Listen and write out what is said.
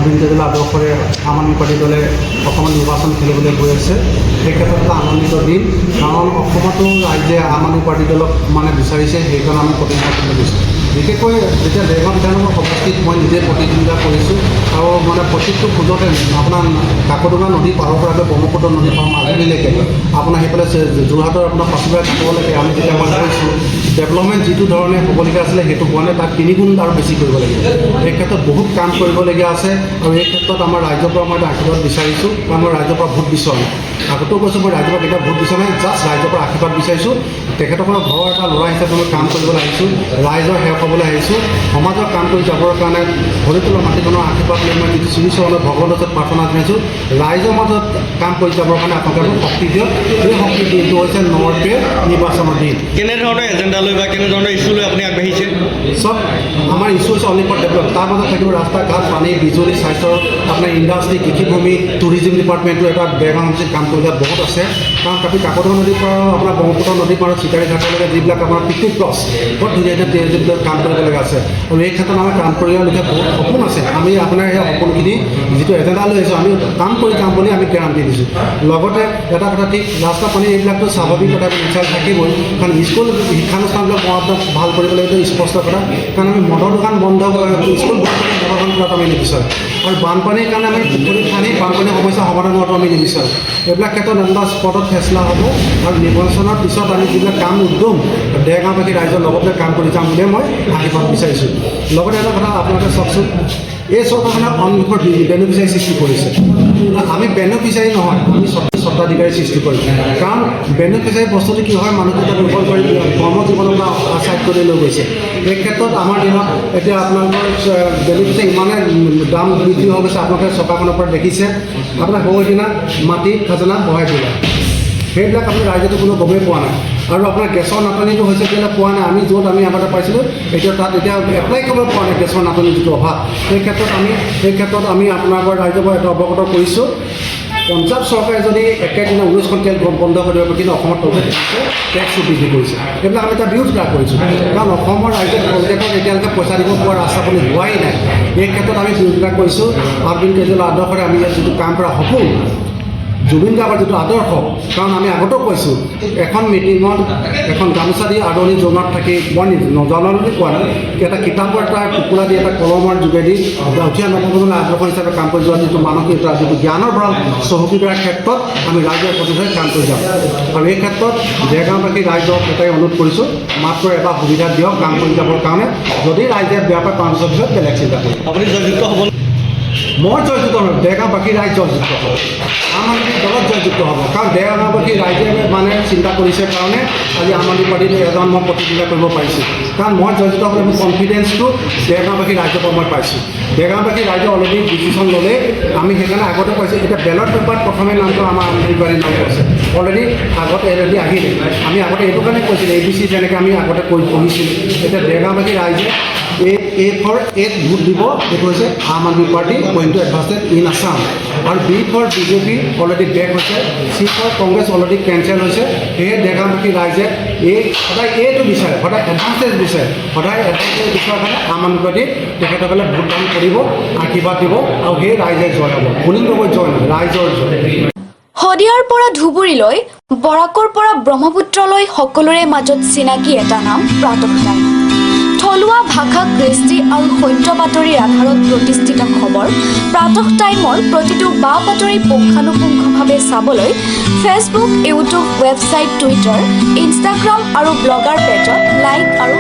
অৰবিন্দ কেজৰিৱাল আদৰ্শৰে আম আদমি পাৰ্টি দলে অসমত নিৰ্বাচন খেলিবলৈ গৈ আছে। সেই ক্ষেত্ৰত এটা আনন্দিত দিন, কাৰণ অসমতো ৰাইজে আম আদমি পাৰ্টি দলক মানে বিচাৰিছে, সেইকাৰণে আমি প্ৰতিনিধিত্ব কৰিবলৈ গৈছোঁ। বিশেষকৈ যেতিয়া দেৰগাঁও বিধানসভা সমষ্টিত মই নিজে প্ৰতিদ্বন্দ্বিতা কৰিছোঁ আৰু মানে প্ৰত্যেকটো খোজতে আপোনাৰ কাকডোঙা নদী পাৰৰ পৰা ব্ৰহ্মপুত্ৰ নদী পাৰ মাজুলীলৈকে আপোনাৰ সেইফালে যোৰহাটৰ আপোনাৰ পাচিঘাট ঘাটলৈকে আমি যেতিয়া মই কৈছোঁ ডেভেলপমেণ্ট যিটো ধৰণে হ'বলগীয়া আছিলে সেইটো হোৱা নাই, তাক 3 গুণ আৰু বেছি কৰিব লাগিব। এই ক্ষেত্ৰত বহুত কাম কৰিবলগীয়া আছে আৰু এই ক্ষেত্ৰত আমাৰ ৰাইজৰ পৰা মই এটা আশীৰ্বাদ বিচাৰিছোঁ, কাৰণ মই ৰাইজৰ পৰা ভোট বিচৰা নাই। আগতেও কৈছোঁ মই ৰাইজৰ পৰা কেতিয়াও ভোট বিচৰা নাই, জাষ্ট ৰাইজৰ পৰা আশীৰ্বাদ বিচাৰিছোঁ। তেখেতসকলৰ ঘৰৰ এটা ল'ৰা হিচাপে মই কাম কৰিবলৈ আহিছোঁ, ৰাইজৰ সেৱা কৰিবলৈ আহিছোঁ, সমাজৰ কাম কৰি যাবৰ কাৰণে ভৰিতলৰ মাটিখনৰ আশীৰ্বাদ লৈ মই যিটো শ্ৰীচৰণত ভগৱানৰ ওচৰত প্ৰাৰ্থনা জনাইছোঁ, ৰাইজৰ মাজত কাম কৰি যাবৰ কাৰণে আপোনালোকে মোক শক্তি দিয়ক। এই শক্তিৰ দিনটো হৈছে 9 এপ্ৰিল নিৰ্বাচনৰ দিন। কেনেধৰণৰ এজেণ্ডা লৈ বা কেনেধৰণৰ ইছ্যু লৈ আপুনি আগবাঢ়িছে? চব আমাৰ ইছ্যু হৈছে অনলি ফৰ ডেভেলপ, তাৰ মাজত থাকিব ৰাস্তা ঘাট, পানী, বিজুলী, স্বাস্থ্য, আপোনাৰ ইণ্ডাষ্ট্ৰি, কৃষিভূমি, টুৰিজিম ডিপাৰ্টমেণ্টটো এটা দেৰগাঁও সমষ্টিত কাম কৰিলে বহুত আছে। কাৰণ তাতে কাকডোঙা নদীৰ পৰা আপোনাৰ ব্ৰহ্মপুত্ৰ নদীৰ পৰা চিকাৰী ঘাটলৈকে যিবিলাক আমাৰ পিকনিক প্লচ বহুত ধুনীয়া যিবিলাক কাম কৰিবলগা আছে আৰু এই ক্ষেত্ৰত আমাৰ কাম কৰিবলগীয়া বহুত সপোন আছে। আমি আপোনাৰ সেই সপোনখিনি যিটো এজেণ্ডা লৈ আহিছোঁ আমি কাম কৰি যাম বুলি আমি গেৰাণ্টি দিছোঁ। লগতে এটা কথা ঠিক, ৰাস্তা পানী এইবিলাকতো স্বাভাৱিক কথা নিশ্চয় থাকিবই, কাৰণ স্কুল শিক্ষানুষ্ঠানবিলাক ভাল কৰিব লাগিব, স্পষ্ট কথা। কাৰণ আমি মদৰ দোকান বন্ধ স্কুল বন্ধ কৰাটো আমি নিবিচাৰোঁ আৰু বানপানীৰ কাৰণে আমি পুখুৰী খান্দি বানপানীৰ সমস্যা সমাধান হোৱাটো আমি নিবিচাৰোঁ। এইবিলাক ক্ষেত্ৰত এটা স্পটত ফেচলা হ'ব আৰু নিৰ্বাচনৰ পিছত আমি যিবিলাক কাম উদ্যম দেৰগাঁওবাসী ৰাইজৰ লগতে কাম কৰি যাম বুলিয়ে মই আশীৰ্বাদ বিচাৰিছোঁ। লগতে এটা কথা আপোনালোকে চাওকচোন, এই চৰকাৰখনে অনলিফৰ বেনিফিচিয়াৰী সৃষ্টি কৰিছে। আমি বেনিফিচিয়াৰী নহয়, আমি স্বত্বাধিকাৰী সৃষ্টি কৰিছোঁ। কাৰণ বেনিফিচিয়াৰী বস্তুটো কি হয়, মানুহকেইটা দুৰ্বল কৰি কৰ্মজীৱনৰ পৰা আচাইড কৰি লৈ গৈছে। এই ক্ষেত্ৰত আমাৰ দিনত এতিয়া আপোনালোকৰ বেনিফিচিয়াৰী ইমানে দাম বৃদ্ধি হৈ গৈছে, আপোনালোকে চৰকাৰখনৰ পৰা দেখিছে। আপোনাৰ সৌ দিনা মাটি খাজানা বঢ়াই দিলে, সেইবিলাক আপুনি ৰাইজেতো কোনো গমেই পোৱা নাই। আৰু আপোনাৰ গেছৰ নাটনিটো হৈছে কেলৈ পোৱা নাই, আমি য'ত আমি আগতে পাইছিলোঁ এতিয়া তাত এতিয়া এপ্লাই কৰিব পৰা নাই গেছৰ নাটনি যিটো অভাৱ। সেই ক্ষেত্ৰত আমি আপোনালোকৰ ৰাইজৰ পৰা এটা অৱগত কৰিছোঁ। পঞ্জাৱ চৰকাৰে যদি একেদিনা 19খন তেল বন্ধ কৰি দিব, কিন্তু অসমত টেক্সটো বৃদ্ধি কৰিছে। এইবিলাক আমি এটা বিৰোধিতা কৰিছোঁ, কাৰণ অসমৰ ৰাইজে কলগেটত এতিয়ালৈকে পইচা দিব পৰা ৰাস্তা পানী হোৱাই নাই। এই ক্ষেত্ৰত আমি বিৰোধিতা কৰিছোঁ। অৰবিন্দ কেজৰিৱাল আদৰ্শৰে আমি ইয়াত যিটো কাম কৰা সপোন, জুবিন গাৰ্গৰ যিটো আদৰ্শ, কাৰণ আমি আগতেও কৈছোঁ এখন মিটিঙত এখন গামোচা দি আদৰণি জনোৱাত থাকি মই নজনালৈ কোৱা নাই, এটা কিতাপৰ এটা টুকুৰা দি এটা কলমৰ যোগেদি উঠীয়া নৱপ্ৰজন্মৰ আদৰ্শ হিচাপে কাম কৰি যোৱা যিটো মানসিকতা, যিটো জ্ঞানৰ ভঁৰাল চহকী কৰাৰ ক্ষেত্ৰত আমি ৰাইজৰ প্ৰতিনিধিত্বৰে কাম কৰি যাম। আৰু এই ক্ষেত্ৰত দেৰগাঁওবাসী ৰাইজক এটাই অনুৰোধ কৰিছোঁ, মাত্ৰ এটা সুবিধা দিয়ক কাম কৰি যাবৰ কাৰণে। যদি ৰাইজে বেয়া পায় 5 বছৰ পিছত বেলেগ চিন্তা কৰিব। আপুনি জয়যুক্ত হ'ব? মই জয়যুক্ত হ'ম, দেৰগাঁওবাসী ৰাইজ জয়যুক্ত হ'ব, আম আদমি দলত জয়যুক্ত হ'ব। কাৰণ দেৰগাঁওবাসী ৰাইজে মানে চিন্তা কৰিছে কাৰণে আজি আম আদমি পাৰ্টিত এজন মই প্ৰতিযোগিতা কৰিব পাৰিছোঁ। কাৰণ মই জয়যুক্ত হ'লে মোৰ কনফিডেঞ্চটো দেৰগাঁওবাসী ৰাইজৰ পৰা মই পাইছোঁ। দেৰগাঁওবাসী ৰাইজে অলৰেডি ডিচিশ্যন ল'লে, আমি সেইকাৰণে আগতে পাইছোঁ। এতিয়া বেলট পেপাৰত প্ৰথমে নামটো আমাৰ আম আদমি পাৰ্টিৰ নাম আছে, অলৰেডি আগতে অলৰেডি আহিলে। আমি আগতে এইটো কাৰণে কৈছিলোঁ ABC যেনেকৈ আমি আগতে পঢ়িছিলোঁ। এতিয়া দেৰগাঁওবাসী ৰাইজে A for 8 ভোট দিব, এইটো হৈছে Aam Aadmi Party going to advanced in Assam. আৰু B for BJP already back হৈছে, C for Congress already cancel হৈছে। সেয়ে দেৰগাঁওবাসী ৰাইজে সদায় এইটো বিচাৰে, সদায় এডভান্সটেজ বিচাৰে, সদায় এডভান্সটেজ বিচৰাৰ কাৰণে আম আদমি পাৰ্টিক তেখেতসকলে ভোটদান কৰিব, আশীৰ্বাদ দিব আৰু সেই ৰাইজে জয় হ'ব। পুলিং নগৈ জয় নহয়, ৰাইজৰ জয়। শদিয়াৰ পৰা ধুবুৰীলৈ, বৰাকৰ পৰা ব্ৰহ্মপুত্ৰলৈ সকলোৰে মাজত চিনাকি এটা নাম প্ৰাতঃ টাইম। থলুৱা ভাষা, কৃষ্টি আৰু সত্য বাতৰিৰ আধাৰত প্ৰতিষ্ঠিত খবৰ প্ৰাতঃ টাইমৰ প্ৰতিটো বা বাতৰি পুংখানুপুংখভাৱে চাবলৈ Facebook, YouTube, website, Twitter, Instagram আৰু ব্লগাৰ পেজত লাইক আৰু